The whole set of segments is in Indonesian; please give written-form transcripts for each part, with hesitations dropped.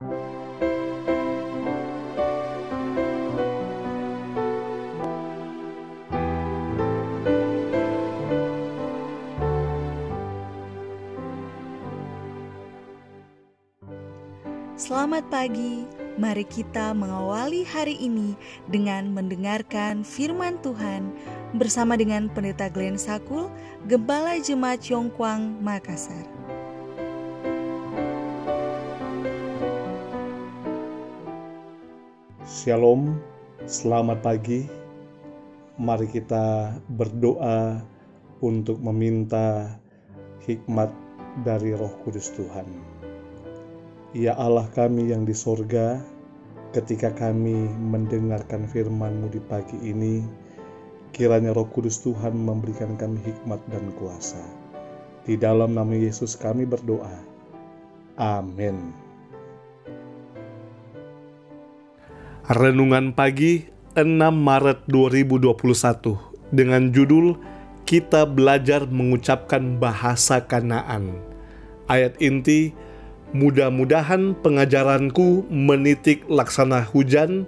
Selamat pagi, mari kita mengawali hari ini dengan mendengarkan firman Tuhan bersama dengan Pendeta Glenn Sakul, Gembala Jemaat Yongkwang, Makassar. Shalom, selamat pagi. Mari kita berdoa untuk meminta hikmat dari Roh Kudus Tuhan. Ya Allah kami yang di sorga, ketika kami mendengarkan firman-Mu di pagi ini, kiranya Roh Kudus Tuhan memberikan kami hikmat dan kuasa. Di dalam nama Yesus kami berdoa. Amin. Renungan pagi 6 Maret 2021 dengan judul Kita Belajar Mengucapkan Bahasa Kanaan. Ayat inti, mudah-mudahan pengajaranku menitik laksana hujan,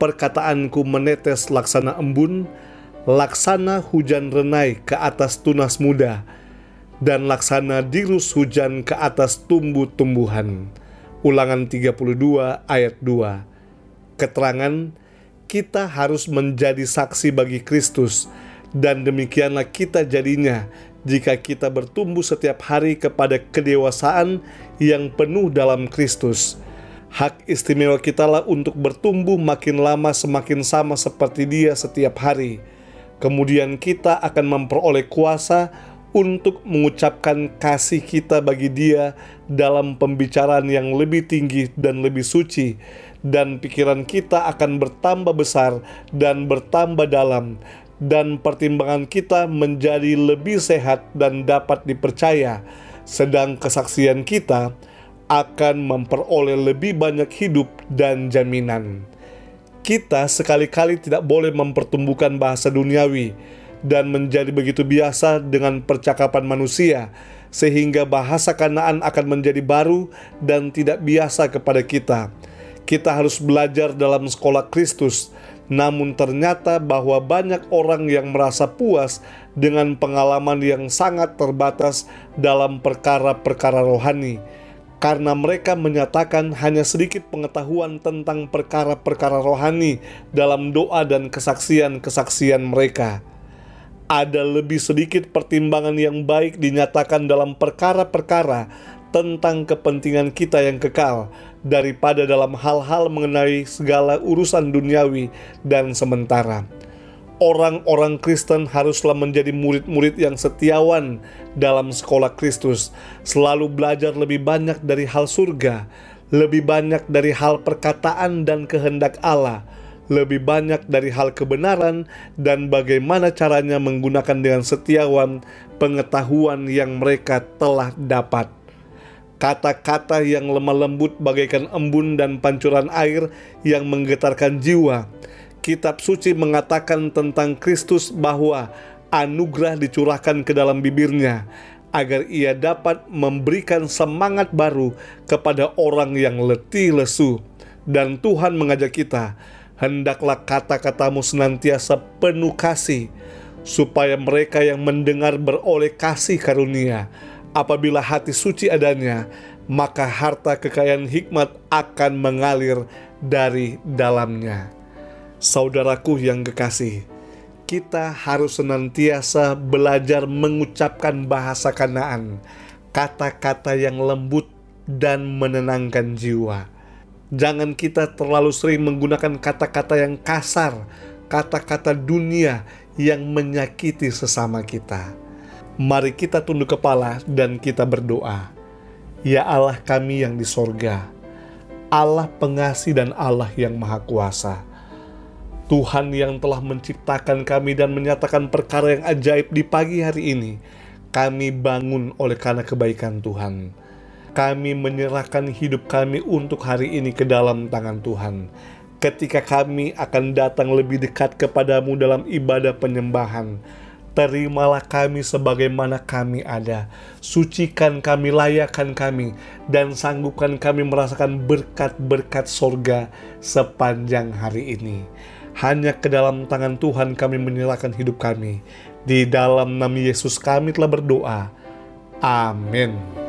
perkataanku menetes laksana embun, laksana hujan renai ke atas tunas muda, dan laksana dirus hujan ke atas tumbuh-tumbuhan. Ulangan 32 ayat 2. Keterangan, kita harus menjadi saksi bagi Kristus, dan demikianlah kita jadinya jika kita bertumbuh setiap hari kepada kedewasaan yang penuh dalam Kristus. Hak istimewa kitalah untuk bertumbuh makin lama semakin sama seperti Dia setiap hari. Kemudian kita akan memperoleh kuasa untuk mengucapkan kasih kita bagi Dia dalam pembicaraan yang lebih tinggi dan lebih suci, dan pikiran kita akan bertambah besar dan bertambah dalam, dan pertimbangan kita menjadi lebih sehat dan dapat dipercaya, sedang kesaksian kita akan memperoleh lebih banyak hidup dan jaminan. Kita sekali-kali tidak boleh mempertumbuhkan bahasa duniawi dan menjadi begitu biasa dengan percakapan manusia, sehingga bahasa Kanaan akan menjadi baru dan tidak biasa kepada kita. Kita harus belajar dalam sekolah Kristus, namun ternyata bahwa banyak orang yang merasa puas dengan pengalaman yang sangat terbatas dalam perkara-perkara rohani, karena mereka menyatakan hanya sedikit pengetahuan tentang perkara-perkara rohani dalam doa dan kesaksian-kesaksian mereka. Ada lebih sedikit pertimbangan yang baik dinyatakan dalam perkara-perkara tentang kepentingan kita yang kekal daripada dalam hal-hal mengenai segala urusan duniawi dan sementara. Orang-orang Kristen haruslah menjadi murid-murid yang setiawan dalam sekolah Kristus, selalu belajar lebih banyak dari hal surga, lebih banyak dari hal perkataan dan kehendak Allah, lebih banyak dari hal kebenaran dan bagaimana caranya menggunakan dengan setiawan pengetahuan yang mereka telah dapat. Kata-kata yang lemah lembut bagaikan embun dan pancuran air yang menggetarkan jiwa. Kitab suci mengatakan tentang Kristus bahwa anugerah dicurahkan ke dalam bibirnya, agar ia dapat memberikan semangat baru kepada orang yang letih lesu. Dan Tuhan mengajak kita, hendaklah kata-katamu senantiasa penuh kasih, supaya mereka yang mendengar beroleh kasih karunia. Apabila hati suci adanya, maka harta kekayaan hikmat akan mengalir dari dalamnya. Saudaraku yang kekasih, kita harus senantiasa belajar mengucapkan bahasa Kanaan, kata-kata yang lembut dan menenangkan jiwa. Jangan kita terlalu sering menggunakan kata-kata yang kasar, kata-kata dunia yang menyakiti sesama kita. Mari kita tunduk kepala dan kita berdoa. Ya Allah kami yang di sorga, Allah pengasih dan Allah yang maha kuasa, Tuhan yang telah menciptakan kami dan menyatakan perkara yang ajaib di pagi hari ini, kami bangun oleh karena kebaikan Tuhan. Kami menyerahkan hidup kami untuk hari ini ke dalam tangan Tuhan. Ketika kami akan datang lebih dekat kepadamu dalam ibadah penyembahan, terimalah kami sebagaimana kami ada. Sucikan kami, layakkan kami, dan sanggupkan kami merasakan berkat-berkat sorga sepanjang hari ini. Hanya ke dalam tangan Tuhan kami menyerahkan hidup kami. Di dalam nama Yesus kami telah berdoa. Amin.